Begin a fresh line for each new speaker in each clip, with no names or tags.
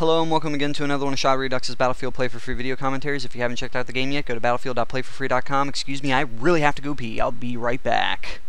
Hello and welcome again to another one of Shodedux's Battlefield Play for Free video commentaries. If you haven't checked out the game yet, go to battlefield.playforfree.com. Excuse me, I really have to go pee. I'll be right back.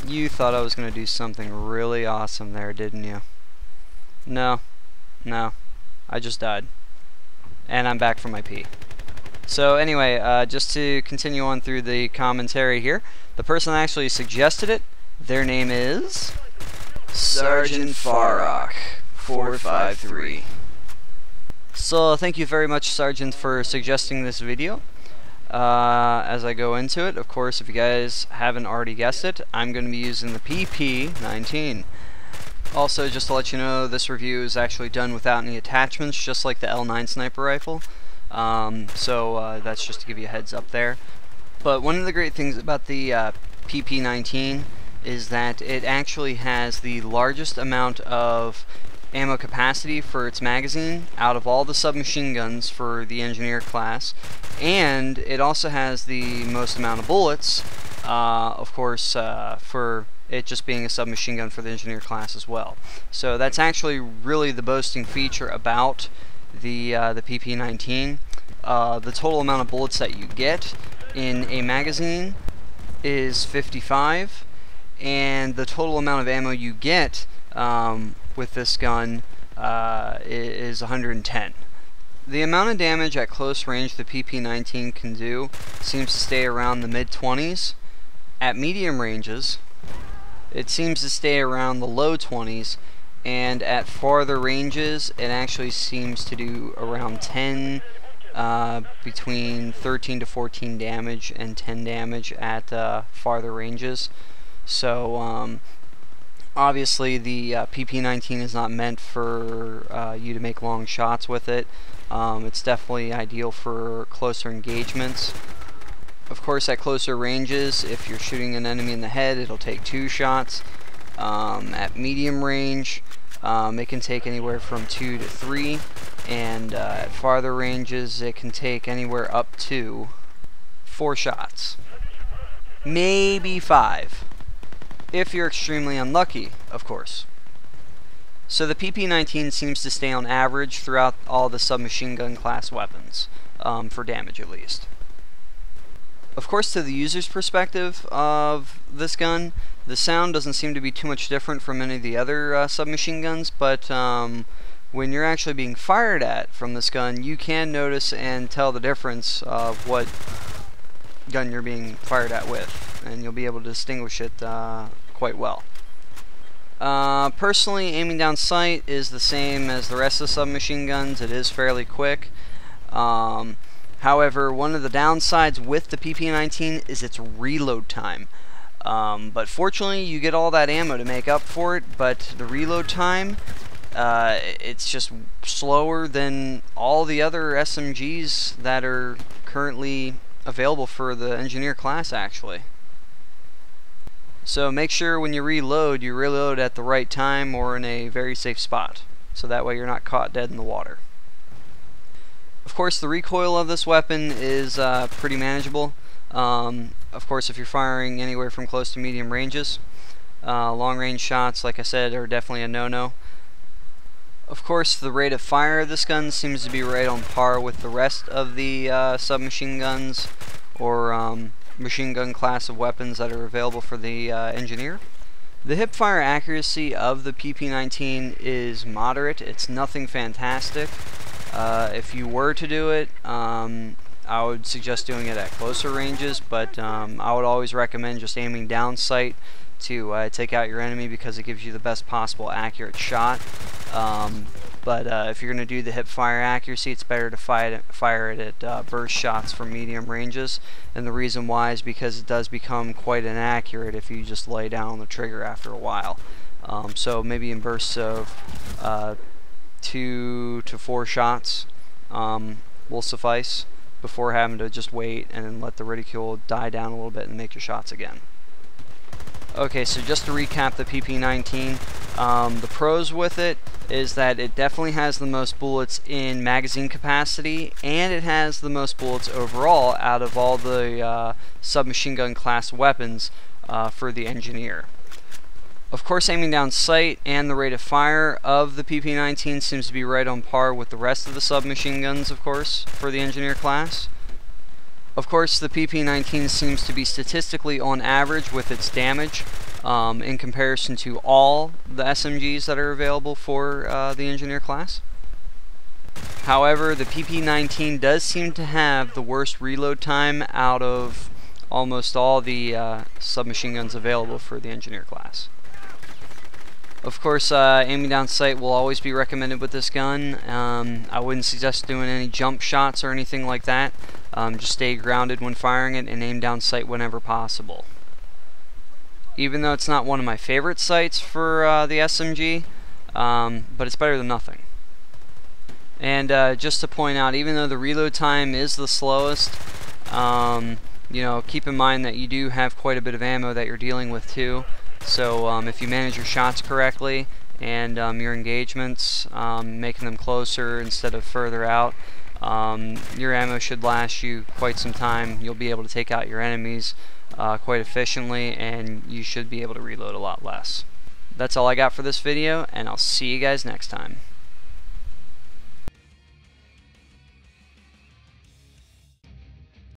You thought I was going to do something really awesome there, didn't you? No. I just died. And I'm back from my pee. So anyway, just to continue on through the commentary here, the person that actually suggested it, their name is sgtfarouk 453. So thank you very much, Sergeant, for suggesting this video. As I go into it, of course, if you guys haven't already guessed it, I'm going to be using the PP-19. Also, just to let you know, this review is actually done without any attachments, just like the L9 sniper rifle. So that's just to give you a heads up there. But one of the great things about the PP-19 is that it actually has the largest amount of ammo capacity for its magazine out of all the submachine guns for the engineer class, and it also has the most amount of bullets, of course, for it just being a submachine gun for the engineer class as well. So that's actually really the boasting feature about the PP-19. The total amount of bullets that you get in a magazine is 55, and the total amount of ammo you get with this gun is 110. The amount of damage at close range the PP-19 can do seems to stay around the mid-20s. At medium ranges, it seems to stay around the low 20s, and at farther ranges, it actually seems to do around 10, between 13 to 14 damage and 10 damage at farther ranges. So obviously the PP-19 is not meant for you to make long shots with it. It's definitely ideal for closer engagements. Of course, at closer ranges, if you're shooting an enemy in the head, it'll take 2 shots. At medium range, it can take anywhere from 2 to 3, and at farther ranges, it can take anywhere up to 4 shots. Maybe 5. If you're extremely unlucky, of course. So the PP-19 seems to stay on average throughout all the submachine gun class weapons, for damage at least. Of course, to the user's perspective of this gun, the sound doesn't seem to be too much different from any of the other submachine guns, but when you're actually being fired at from this gun, you can notice and tell the difference of what gun you're being fired at with, and you'll be able to distinguish it quite well. Personally, aiming down sight is the same as the rest of the submachine guns. It is fairly quick. However, one of the downsides with the PP-19 is its reload time. But fortunately, you get all that ammo to make up for it, but the reload time, it's just slower than all the other SMGs that are currently available for the engineer class, actually. So make sure when you reload at the right time or in a very safe spot, so that way you're not caught dead in the water. Of course, the recoil of this weapon is pretty manageable. Of course, if you're firing anywhere from close to medium ranges. Long range shots, like I said, are definitely a no-no. Of course, the rate of fire of this gun seems to be right on par with the rest of the submachine guns or machine gun class of weapons that are available for the engineer. The hip fire accuracy of the PP-19 is moderate. It's nothing fantastic. If you were to do it, I would suggest doing it at closer ranges, but I would always recommend just aiming down sight to take out your enemy, because it gives you the best possible accurate shot. But if you're going to do the hip fire accuracy, it's better to fire it at burst shots from medium ranges, and the reason why is because it does become quite inaccurate if you just lay down on the trigger after a while. So maybe in bursts of 2 to 4 shots will suffice before having to just wait and then let the ridicule die down a little bit and make your shots again. Okay, so just to recap the PP-19, the pros with it is that it definitely has the most bullets in magazine capacity, and it has the most bullets overall out of all the submachine gun class weapons for the engineer. Of course, aiming down sight and the rate of fire of the PP-19 seems to be right on par with the rest of the submachine guns, of course, for the engineer class. Of course, the PP-19 seems to be statistically on average with its damage in comparison to all the SMGs that are available for the engineer class. However, the PP-19 does seem to have the worst reload time out of almost all the submachine guns available for the engineer class. Of course, aiming down sight will always be recommended with this gun. I wouldn't suggest doing any jump shots or anything like that. Just stay grounded when firing it and aim down sight whenever possible. Even though it's not one of my favorite sights for the SMG, but it's better than nothing. And just to point out, even though the reload time is the slowest, you know, keep in mind that you do have quite a bit of ammo that you're dealing with too. So if you manage your shots correctly and your engagements, making them closer instead of further out, your ammo should last you quite some time. You'll be able to take out your enemies quite efficiently, and you should be able to reload a lot less. That's all I got for this video, and I'll see you guys next time.